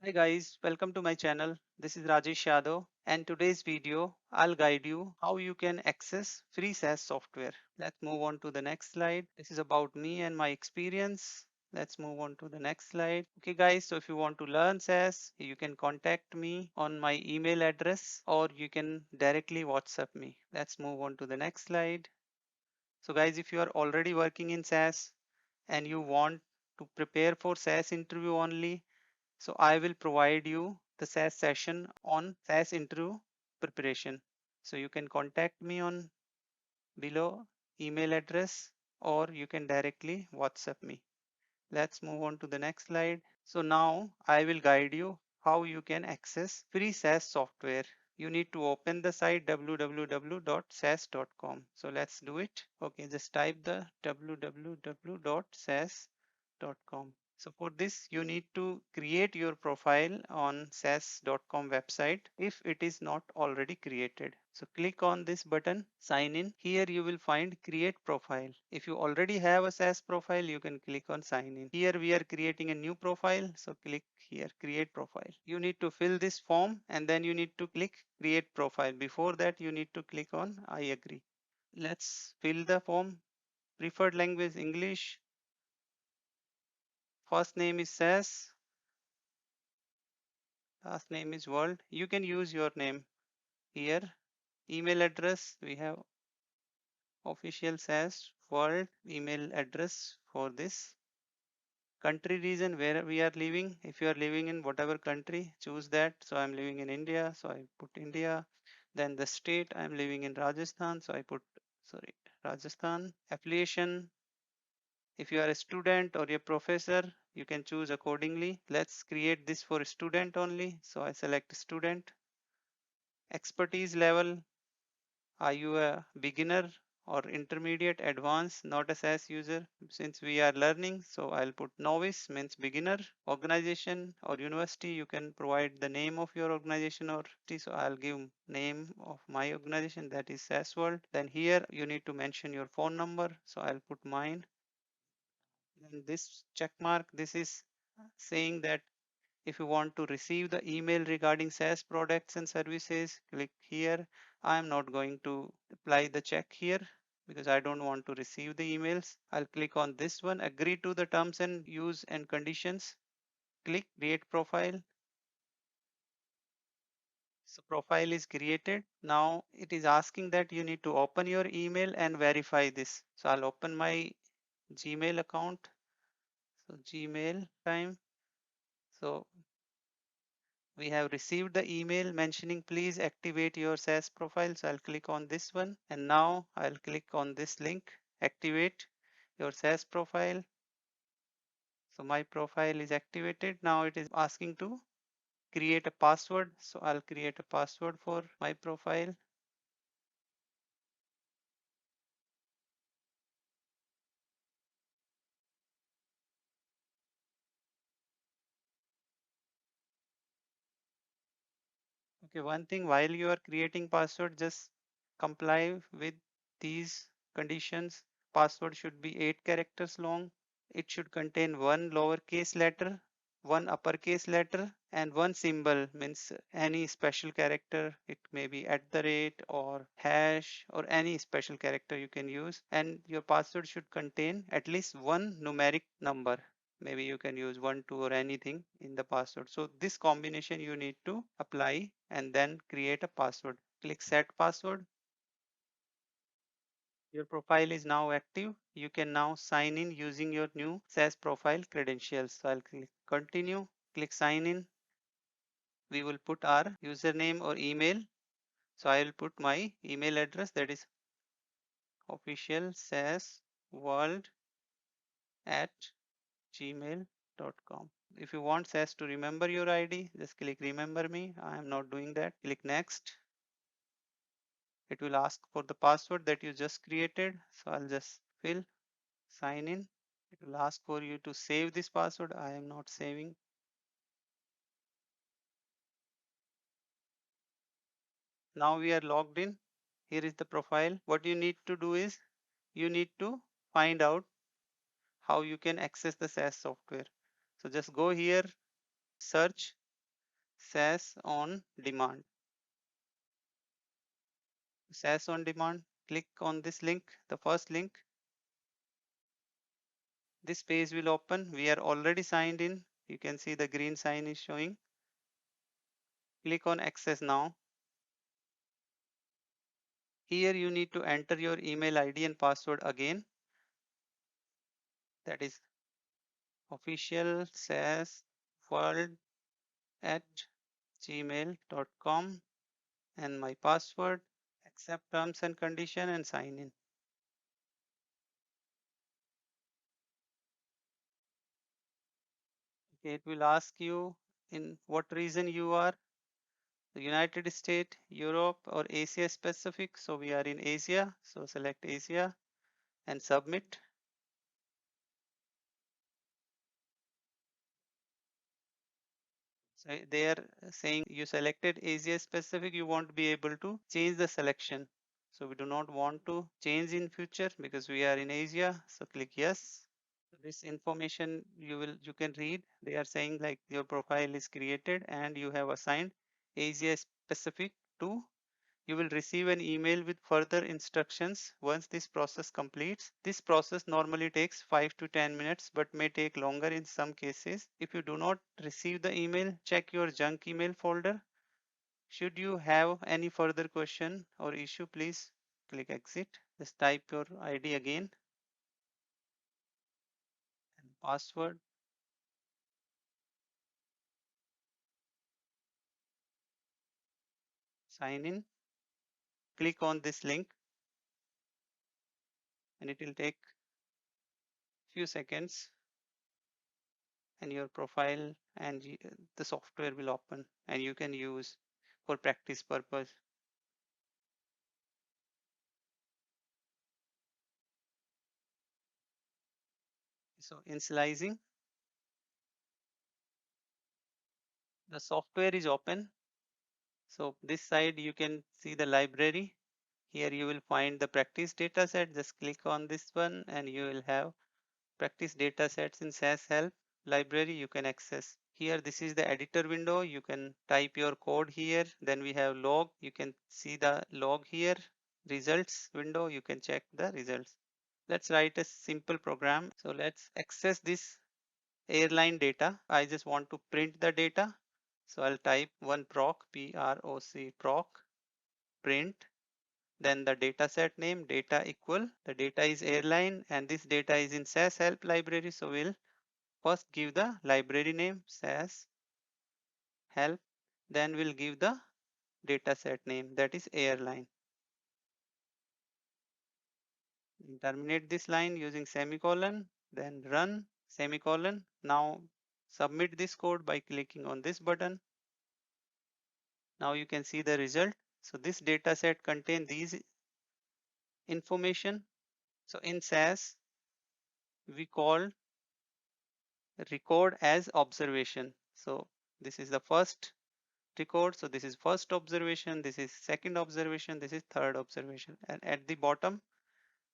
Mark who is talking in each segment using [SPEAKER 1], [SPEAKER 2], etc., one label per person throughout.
[SPEAKER 1] Hi guys, welcome to my channel. This is Rajesh Yadav and today's video I'll guide you how you can access free SAS software. Let's move on to the next slide. This is about me and my experience. Let's move on to the next slide. Okay guys, so if you want to learn SAS, you can contact me on my email address or you can directly WhatsApp me. Let's move on to the next slide. So guys, if you are already working in SAS and you want to prepare for SAS interview only, so I will provide you the SAS session on SAS interview preparation. So you can contact me on below email address or you can directly WhatsApp me. Let's move on to the next slide. So now I will guide you how you can access free SAS software. You need to open the site www.sas.com. So let's do it. Okay, just type the www.sas.com. So for this, you need to create your profile on SAS.com website if it is not already created. So click on this button, sign in. Here you will find create profile. If you already have a SAS profile, you can click on sign in. Here we are creating a new profile. So click here, create profile. You need to fill this form and then you need to click create profile. Before that, you need to click on I agree. Let's fill the form. Preferred language English. First name is SAS. Last name is world. You can use your name here. Email address, we have official SAS world email address for this. Country region where we are living. If you are living in whatever country, choose that. So I'm living in India, so I put India. Then the state, I'm living in Rajasthan, so I put, sorry, Rajasthan. Affiliation, if you are a student or a professor, you can choose accordingly. Let's create this for student only. So I select student. Expertise level, are you a beginner or intermediate, advanced, not a SAS user? Since we are learning, so I'll put novice means beginner. Organization or university, you can provide the name of your organization or so I'll give name of my organization, that is SAS World. Then here you need to mention your phone number, so I'll put mine. Then this check mark, this is saying that if you want to receive the email regarding SAS products and services, click here. I am not going to apply the check here because I don't want to receive the emails. I'll click on this one, agree to the terms and use and conditions. Click create profile. So profile is created. Now it is asking that you need to open your email and verify this. So I'll open my Gmail account. So Gmail time. So we have received the email mentioning please activate your SAS profile. So I'll click on this one and now I'll click on this link, activate your SAS profile. So my profile is activated. Now it is asking to create a password. So I'll create a password for my profile. Okay, one thing while you are creating password, just comply with these conditions. Password should be 8 characters long. It should contain one lowercase letter, one uppercase letter, and one symbol means any special character. It may be at the rate or hash or any special character you can use. And your password should contain at least one numeric number. Maybe you can use 1, 2 or anything in the password. So this combination you need to apply and then create a password. Click set password. Your profile is now active. You can now sign in using your new SAS profile credentials. So I'll click continue, click sign in. We will put our username or email. So I will put my email address, that is officialsasworld@gmail.com. If you want SAS to remember your ID, just click remember me. I am not doing that. Click next. It will ask for the password that you just created. So I'll just fill, sign in. It will ask for you to save this password. I am not saving. Now we are logged in. Here is the profile. What you need to do is you need to find out how you can access the SAS software. So just go here, search SAS on demand. SAS on demand, click on this link, the first link. This page will open. We are already signed in. You can see the green sign is showing. Click on access now. Here you need to enter your email ID and password again. That is officialsasworld at gmail.com and my password. Accept terms and condition and sign in. Okay, it will ask you in what region you are, the United States, Europe, or Asia specific. So we are in Asia. So select Asia and submit. So they are saying you selected Asia specific, you won't be able to change the selection. So we do not want to change in future because we are in Asia. So click yes. This information you can read. They are saying like your profile is created and you have assigned Asia specific to. You will receive an email with further instructions once this process completes. This process normally takes 5 to 10 minutes but may take longer in some cases. If you do not receive the email, check your junk email folder. Should you have any further question or issue, please click exit. Just type your ID again and password. Sign in. Click on this link and it will take few seconds and your profile and the software will open and you can use for practice purpose. So in slicing, the software is open. So this side you can see the library. Here you will find the practice data set. Just click on this one and you will have practice data sets in SAS help library you can access. Here this is the editor window. You can type your code here. Then we have log. You can see the log here. Results window. You can check the results. Let's write a simple program. So let's access this airline data. I just want to print the data. So I'll type one proc, P-R-O-C, proc, print. Then the data set name, data equal. The data is airline and this data is in SAS help library. So we'll first give the library name SAS help. Then we'll give the data set name that is airline. Terminate this line using semicolon, then run semicolon. Now submit this code by clicking on this button. Now you can see the result. So this data set contains these information. So in SAS, we call record as observation. So this is the first record. So this is first observation. This is second observation. This is third observation. And at the bottom,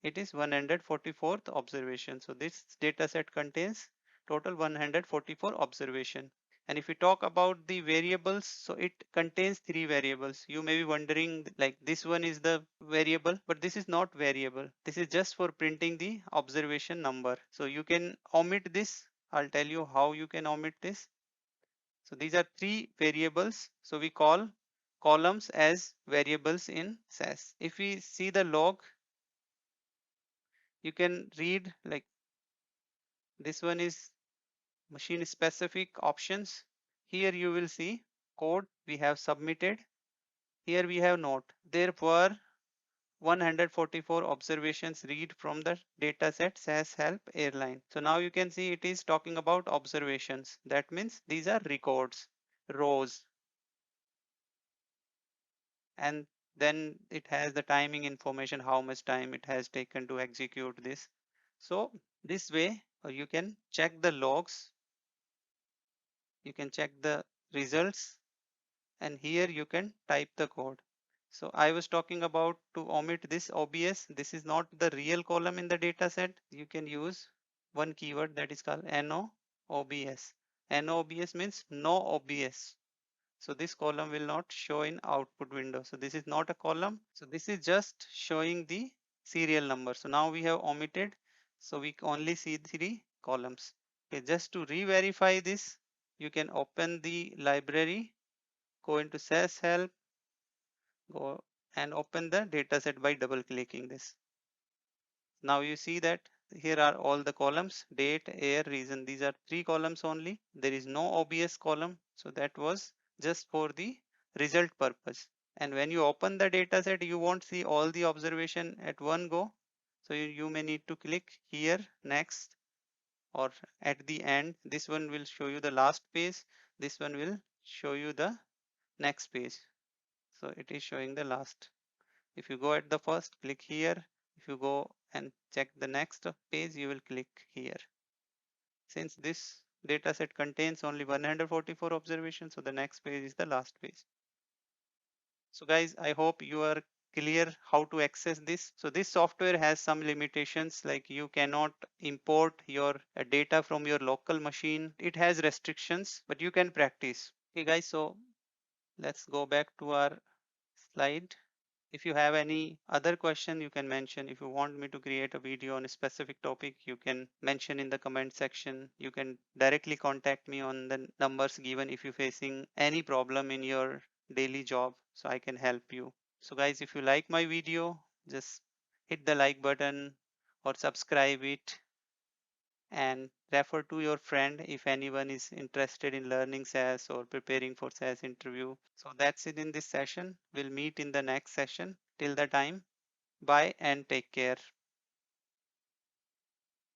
[SPEAKER 1] it is 144th observation. So this data set contains total 144 observation. And if we talk about the variables, so it contains three variables. You may be wondering like this one is the variable, but this is not variable. This is just for printing the observation number. So you can omit this. I'll tell you how you can omit this. So these are three variables. So we call columns as variables in SAS. If we see the log, you can read like this one is machine specific options. Here you will see code we have submitted. Here we have note. There were 144 observations read from the dataset SAS help airline. So now you can see it is talking about observations. That means these are records, rows. And then it has the timing information, how much time it has taken to execute this. So this way you can check the logs, you can check the results, and here you can type the code. So I was talking about to omit this OBS. This is not the real column in the data set. You can use one keyword that is called NOBS. NOBS means no OBS. So this column will not show in output window. So this is not a column. So this is just showing the serial number. So now we have omitted. So we only see 3 columns. Okay, just to re-verify this, you can open the library, go into SAS help, go and open the dataset by double clicking this. Now you see that here are all the columns: date, year, reason. These are 3 columns only. There is no OBS column. So that was just for the result purpose. And when you open the data set, you won't see all the observation at one go. So you may need to click here, next, or at the end. This one will show you the last page. This one will show you the next page. So it is showing the last. If you go at the first, click here. If you go and check the next page, you will click here. Since this data set contains only 144 observations, so the next page is the last page. So guys, I hope you are clear how to access this. So this software has some limitations, like you cannot import your data from your local machine. It has restrictions, but you can practice. Okay guys, so let's go back to our slide. If you have any other question, you can mention. If you want me to create a video on a specific topic, you can mention in the comment section. You can directly contact me on the numbers given if you're facing any problem in your daily job, so I can help you. So guys, if you like my video, just hit the like button or subscribe it, and refer to your friend if anyone is interested in learning SAS or preparing for SAS interview. So that's it in this session. We'll meet in the next session. Till the time, bye and take care.